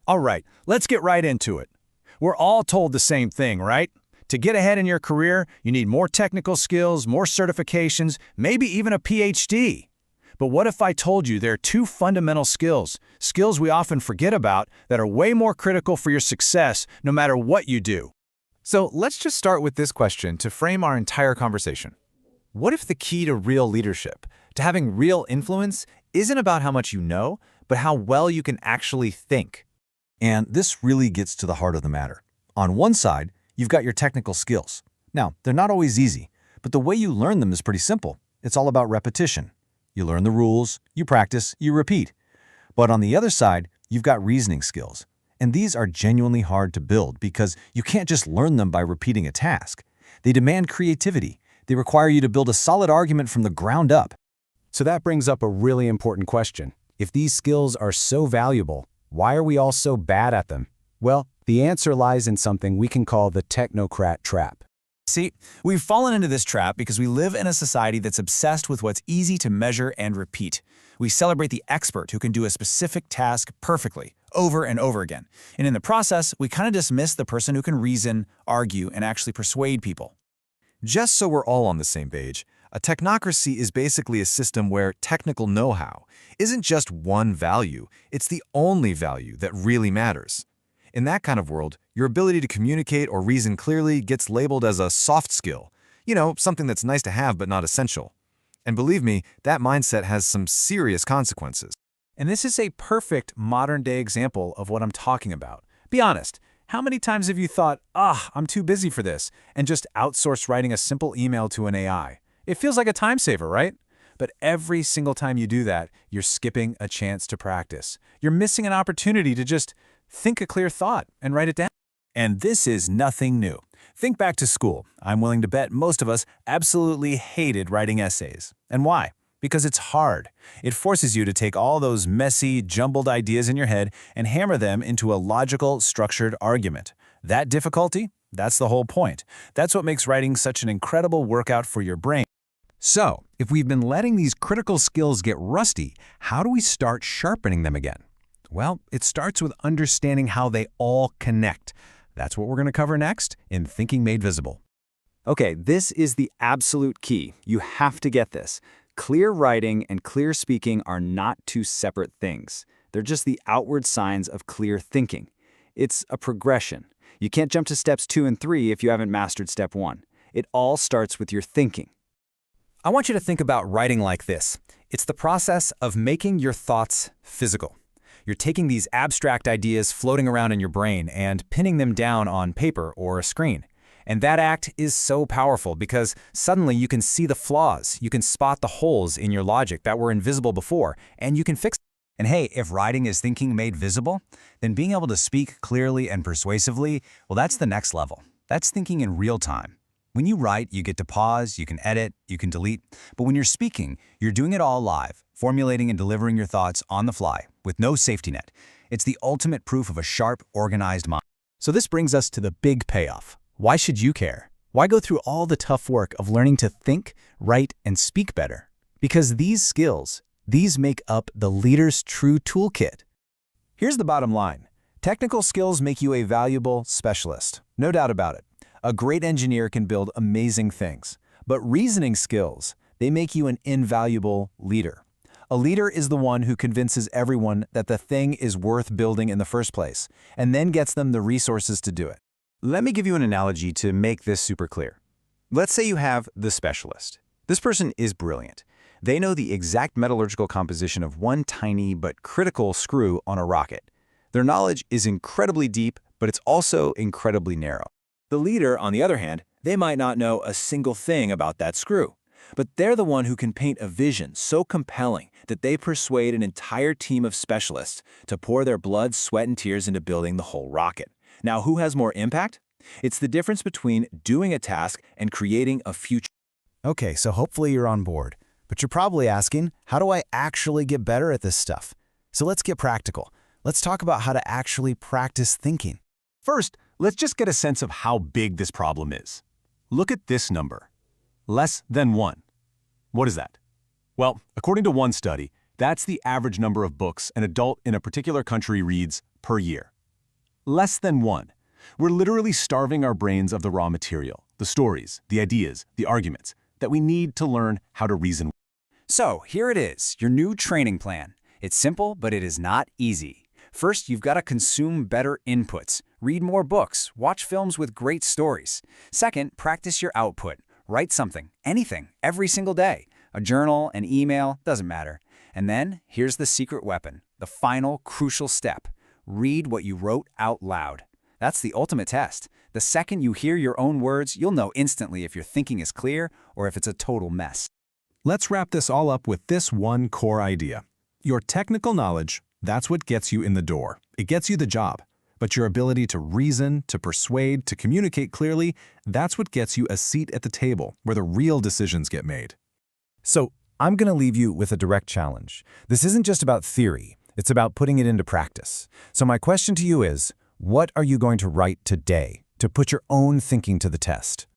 All right, let's get right into it. We're all told the same thing, right? To get ahead in your career, you need more technical skills, more certifications, maybe even a PhD. But what if I told you there are two fundamental skills we often forget about, that are way more critical for your success no matter what you do? So let's just start with this question to frame our entire conversation. What if the key to real leadership, to having real influence, isn't about how much you know, but how well you can actually think? And this really gets to the heart of the matter. On one side, you've got your technical skills. Now, they're not always easy, but the way you learn them is pretty simple. It's all about repetition. You learn the rules, you practice, you repeat. But on the other side, you've got reasoning skills. And these are genuinely hard to build because you can't just learn them by repeating a task. They demand creativity. They require you to build a solid argument from the ground up. So that brings up a really important question. If these skills are so valuable, why are we all so bad at them? Well, the answer lies in something we can call the technocrat trap. See, we've fallen into this trap because we live in a society that's obsessed with what's easy to measure and repeat. We celebrate the expert who can do a specific task perfectly, over and over again. And in the process, we kind of dismiss the person who can reason, argue, and actually persuade people. Just so we're all on the same page, a technocracy is basically a system where technical know-how isn't just one value, it's the only value that really matters. In that kind of world, your ability to communicate or reason clearly gets labeled as a soft skill. You know, something that's nice to have but not essential. And believe me, that mindset has some serious consequences. And this is a perfect modern-day example of what I'm talking about. Be honest, how many times have you thought, I'm too busy for this, and just outsourced writing a simple email to an AI? It feels like a time saver, right? But every single time you do that, you're skipping a chance to practice. You're missing an opportunity to just think a clear thought and write it down. And this is nothing new. Think back to school. I'm willing to bet most of us absolutely hated writing essays. And why? Because it's hard. It forces you to take all those messy, jumbled ideas in your head and hammer them into a logical, structured argument. That difficulty? That's the whole point. That's what makes writing such an incredible workout for your brain. So, if we've been letting these critical skills get rusty, how do we start sharpening them again? Well, it starts with understanding how they all connect. That's what we're going to cover next in Thinking Made Visible. Okay, this is the absolute key. You have to get this. Clear writing and clear speaking are not two separate things. They're just the outward signs of clear thinking. It's a progression. You can't jump to steps 2 and 3 if you haven't mastered step 1. It all starts with your thinking. I want you to think about writing like this. It's the process of making your thoughts physical. You're taking these abstract ideas floating around in your brain and pinning them down on paper or a screen. And that act is so powerful because suddenly you can see the flaws, you can spot the holes in your logic that were invisible before, and you can fix them. And hey, if writing is thinking made visible, then being able to speak clearly and persuasively, well, that's the next level. That's thinking in real time. When you write, you get to pause, you can edit, you can delete. But when you're speaking, you're doing it all live, formulating and delivering your thoughts on the fly, with no safety net. It's the ultimate proof of a sharp, organized mind. So this brings us to the big payoff. Why should you care? Why go through all the tough work of learning to think, write, and speak better? Because these skills, these make up the leader's true toolkit. Here's the bottom line. Technical skills make you a valuable specialist. No doubt about it. A great engineer can build amazing things. But reasoning skills, they make you an invaluable leader. A leader is the one who convinces everyone that the thing is worth building in the first place, and then gets them the resources to do it. Let me give you an analogy to make this super clear. Let's say you have the specialist. This person is brilliant. They know the exact metallurgical composition of one tiny but critical screw on a rocket. Their knowledge is incredibly deep, but it's also incredibly narrow. The leader, on the other hand, they might not know a single thing about that screw. But they're the one who can paint a vision so compelling that they persuade an entire team of specialists to pour their blood, sweat, and tears into building the whole rocket. Now, who has more impact? It's the difference between doing a task and creating a future. Okay, so hopefully you're on board. But you're probably asking, how do I actually get better at this stuff? So let's get practical. Let's talk about how to actually practice thinking. First, let's just get a sense of how big this problem is. Look at this number. Less than 1. What is that? Well, according to one study, that's the average number of books an adult in a particular country reads per year. Less than 1. We're literally starving our brains of the raw material, the stories, the ideas, the arguments, that we need to learn how to reason. So here it is, your new training plan. It's simple, but it is not easy. First, you've got to consume better inputs. Read more books, watch films with great stories. Second, practice your output. Write something, anything, every single day. A journal, an email, doesn't matter. And then, here's the secret weapon, the final crucial step. Read what you wrote out loud. That's the ultimate test. The second you hear your own words, you'll know instantly if your thinking is clear or if it's a total mess. Let's wrap this all up with this one core idea. Your technical knowledge, that's what gets you in the door. It gets you the job. But your ability to reason, to persuade, to communicate clearly, that's what gets you a seat at the table where the real decisions get made. So, I'm going to leave you with a direct challenge. This isn't just about theory. It's about putting it into practice. So my question to you is, what are you going to write today to put your own thinking to the test?